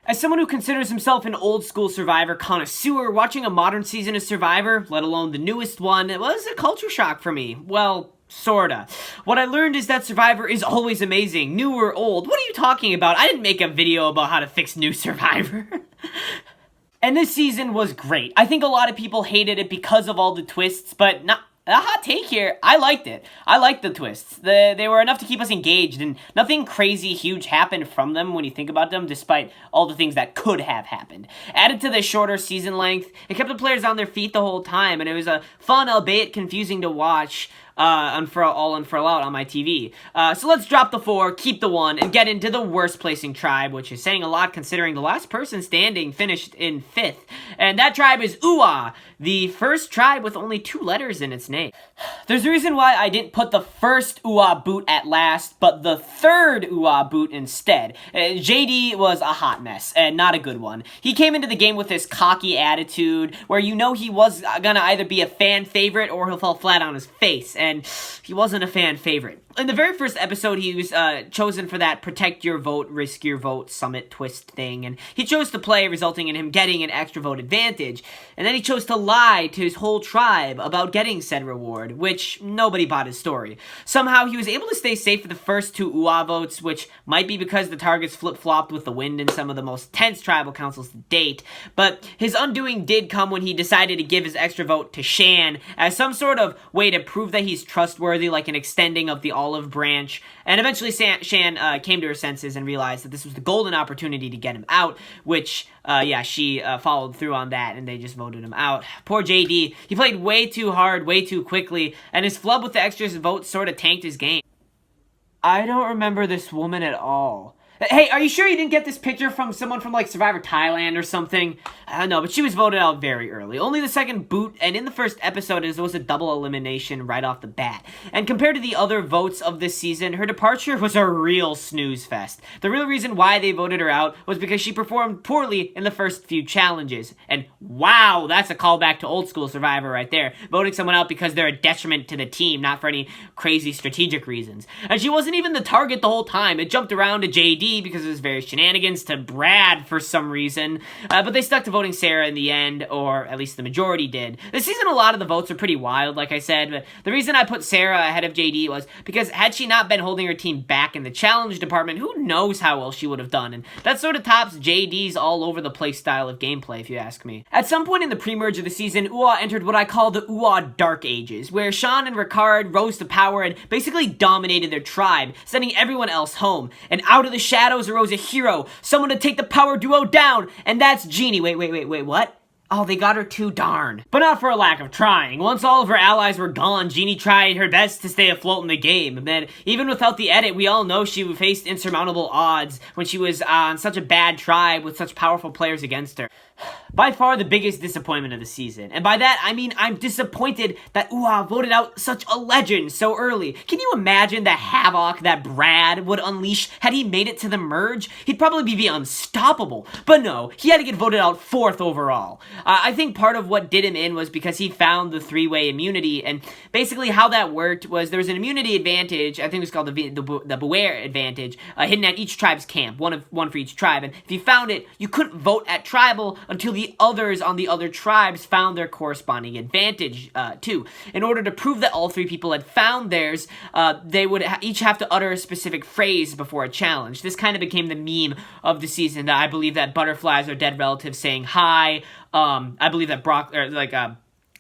As someone who considers himself an old-school Survivor connoisseur, watching a modern season of Survivor, let alone the newest one, was a culture shock for me. Well, sorta. What I learned is that Survivor is always amazing, new or old. What are you talking about? I didn't make a video about how to fix new Survivor. And this season was great. I think a lot of people hated it because of all the twists, but not a hot take here. I liked it. I liked the twists. They were enough to keep us engaged, and nothing crazy huge happened from them when you think about them, despite all the things that could have happened. Added to the shorter season length, it kept the players on their feet the whole time, and it was a fun, albeit confusing to watch, Unfurl Out on my TV. So let's drop the 4, keep the 1, and get into the worst placing tribe, which is saying a lot considering the last person standing finished in 5th. And that tribe is Uaa, the first tribe with only 2 letters in its name. There's a reason why I didn't put the first Uaa boot at last, but the third Uaa boot instead. JD was a hot mess, and not a good one. He came into the game with this cocky attitude, where you know he was gonna either be a fan favorite or he'll fall flat on his face, and he wasn't a fan favorite. In the very first episode, he was chosen for that protect your vote, risk your vote summit twist thing, and he chose to play, resulting in him getting an extra vote advantage. And then he chose to lie to his whole tribe about getting said reward, which nobody bought his story. Somehow, he was able to stay safe for the first 2 Uaa votes, which might be because the targets flip-flopped with the wind in some of the most tense tribal councils to date, but his undoing did come when he decided to give his extra vote to Shan as some sort of way to prove that he's trustworthy, like an extending of the olive branch. And eventually Shan came to her senses and realized that this was the golden opportunity to get him out, which she followed through on that, and they just voted him out. Poor JD. He played way too hard, way too quickly, and his flub with the extra votes sort of tanked his game. I don't remember this woman at all. Hey, are you sure you didn't get this picture from someone from, like, Survivor Thailand or something? I don't know, but she was voted out very early. Only the second boot, and in the first episode, it was a double elimination right off the bat. And compared to the other votes of this season, her departure was a real snooze fest. The real reason why they voted her out was because she performed poorly in the first few challenges. And wow, that's a callback to old school Survivor right there. Voting someone out because they're a detriment to the team, not for any crazy strategic reasons. And she wasn't even the target the whole time. It jumped around to JD because of his various shenanigans, to Brad for some reason, but they stuck to voting Sarah in the end, or at least the majority did. This season, a lot of the votes are pretty wild, like I said, but the reason I put Sarah ahead of JD was because had she not been holding her team back in the challenge department, who knows how well she would have done, and that sort of tops JD's all over the place style of gameplay, if you ask me. At some point in the pre-merge of the season, Uaa entered what I call the Uaa Dark Ages, where Sean and Ricard rose to power and basically dominated their tribe, sending everyone else home, and out of the shadows arose a hero, someone to take the power duo down, and that's Jeannie. Wait, what? Oh, they got her too, darn. But not for a lack of trying. Once all of her allies were gone, Jeannie tried her best to stay afloat in the game. And then, even without the edit, we all know she faced insurmountable odds when she was on such a bad tribe with such powerful players against her. By far the biggest disappointment of the season. And by that, I mean I'm disappointed that Uaa voted out such a legend so early. Can you imagine the havoc that Brad would unleash had he made it to the merge? He'd probably be unstoppable. But no, he had to get voted out 4th overall. I think part of what did him in was because he found the 3-way immunity, and basically how that worked was there was an immunity advantage, I think it was called the Beware advantage, hidden at each tribe's camp, one for each tribe, and if you found it, you couldn't vote at tribal until the others on the other tribes found their corresponding advantage too. In order to prove that all 3 people had found theirs, they would each have to utter a specific phrase before a challenge. This kind of became the meme of the season. I believe that butterflies are dead relatives saying hi. I believe that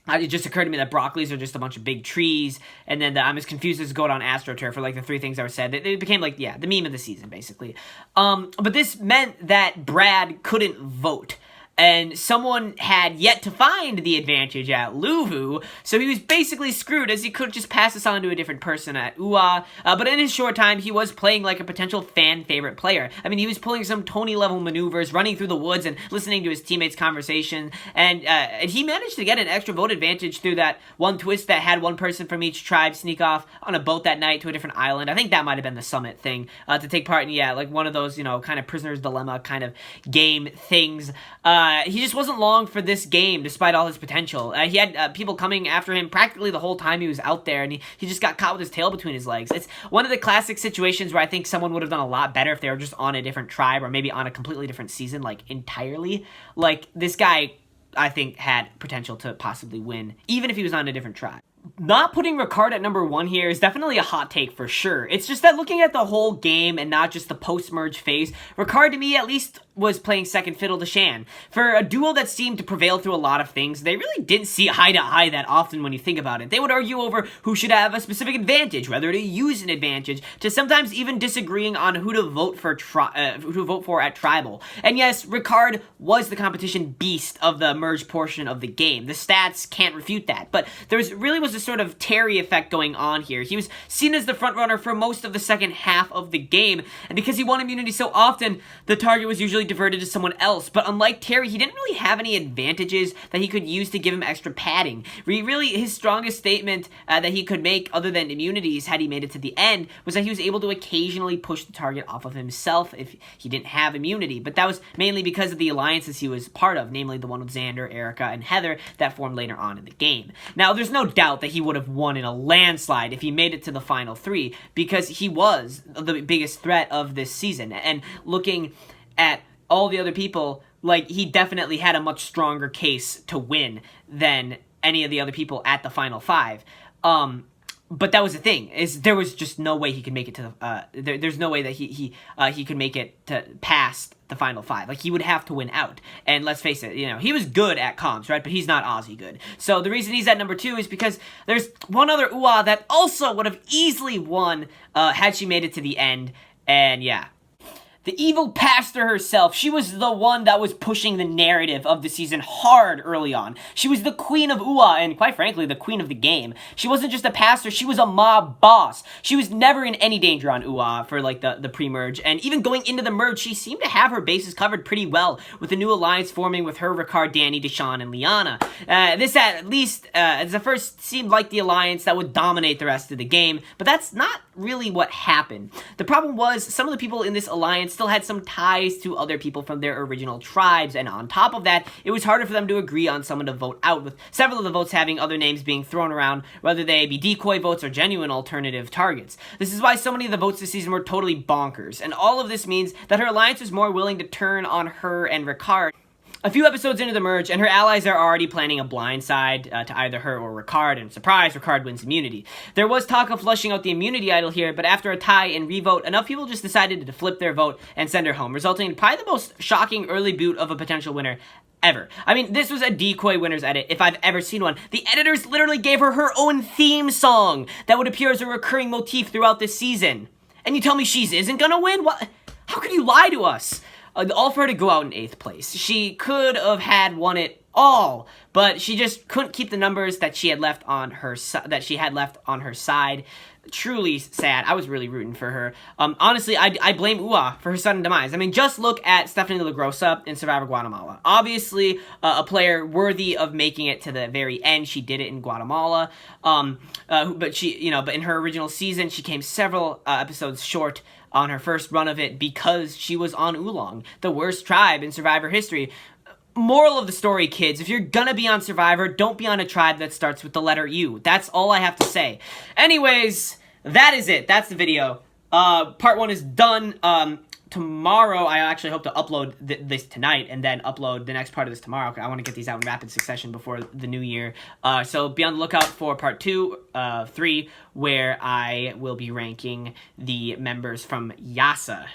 it just occurred to me that broccolis are just a bunch of big trees, and then I'm as confused as Goat on AstroTurf for, like, the 3 things that were said. It became, like, the meme of the season, basically. But this meant that Brad couldn't vote. And someone had yet to find the advantage at Luvu, so he was basically screwed, as he could just pass this on to a different person at Uaa. But in his short time, he was playing like a potential fan-favorite player. I mean, he was pulling some Tony-level maneuvers, running through the woods and listening to his teammates' conversation, and he managed to get an extra vote advantage through that one twist that had one person from each tribe sneak off on a boat that night to a different island. I think that might have been the summit thing, to take part in, like one of those, kind of prisoner's dilemma kind of game things. he just wasn't long for this game, despite all his potential. He had people coming after him practically the whole time he was out there, and he just got caught with his tail between his legs. It's one of the classic situations where I think someone would have done a lot better if they were just on a different tribe, or maybe on a completely different season, like, entirely. Like, this guy, I think, had potential to possibly win, even if he was on a different tribe. Not putting Ricard at number 1 here is definitely a hot take for sure. It's just that looking at the whole game and not just the post-merge phase, Ricard, to me, at least was playing second fiddle to Shan. For a duo that seemed to prevail through a lot of things, they really didn't see eye to eye that often when you think about it. They would argue over who should have a specific advantage, whether to use an advantage, to sometimes even disagreeing on who to vote for at Tribal. And yes, Ricard was the competition beast of the merge portion of the game. The stats can't refute that, but there really was a sort of Terry effect going on here. He was seen as the front runner for most of the second half of the game, and because he won immunity so often, the target was usually diverted to someone else. But unlike Terry, he didn't really have any advantages that he could use to give him extra padding. His strongest statement that he could make, other than immunities, had he made it to the end, was that he was able to occasionally push the target off of himself if he didn't have immunity. But that was mainly because of the alliances he was part of, namely the one with Xander, Erica, and Heather that formed later on in the game. Now, there's no doubt that he would have won in a landslide if he made it to the final 3, because he was the biggest threat of this season. And looking at all the other people, like, he definitely had a much stronger case to win than any of the other people at the final 5. But that was the thing, is there was just no way he could make it to the, there's no way that he could make it to past the final 5. Like, he would have to win out. And let's face it, he was good at comps, right? But he's not Aussie good. So the reason he's at number 2 is because there's one other UA that also would have easily won had she made it to the end. And yeah. The evil pastor herself, she was the one that was pushing the narrative of the season hard early on. She was the queen of UA, and quite frankly, the queen of the game. She wasn't just a pastor, she was a mob boss. She was never in any danger on UA for, like, the pre-merge, and even going into the merge, she seemed to have her bases covered pretty well, with the new alliance forming with her, Ricard, Danny, Deshawn, and Liana. This at least, as the first, seemed like the alliance that would dominate the rest of the game, but that's not really what happened. The problem was, some of the people in this alliance still had some ties to other people from their original tribes, and on top of that, it was harder for them to agree on someone to vote out, with several of the votes having other names being thrown around, whether they be decoy votes or genuine alternative targets. This is why so many of the votes this season were totally bonkers, and all of this means that her alliance was more willing to turn on her and Ricard a few episodes into the merge, and her allies are already planning a blindside to either her or Ricard, and surprise, Ricard wins immunity. There was talk of flushing out the immunity idol here, but after a tie and revote, enough people just decided to flip their vote and send her home, resulting in probably the most shocking early boot of a potential winner ever. I mean, this was a decoy winner's edit, if I've ever seen one. The editors literally gave her her own theme song that would appear as a recurring motif throughout this season. And you tell me she isn't gonna win? What? How could you lie to us? All for her to go out in 8th place. She could have won it all, but she just couldn't keep the numbers that she had left on her side. Truly sad. I was really rooting for her. Honestly, I blame UA for her sudden demise. I mean, just look at Stephanie LaGrossa in Survivor Guatemala. Obviously, a player worthy of making it to the very end. She did it in Guatemala. But in her original season, she came several episodes short on her first run of it because she was on Oolong, the worst tribe in Survivor history. Moral of the story, kids, if you're gonna be on Survivor, don't be on a tribe that starts with the letter U. That's all I have to say. Anyways, that is it. That's the video. Part 1 is done. Tomorrow, I actually hope to upload this tonight and then upload the next part of this tomorrow. I want to get these out in rapid succession before the new year. So be on the lookout for part 2, 3, where I will be ranking the members from YASA.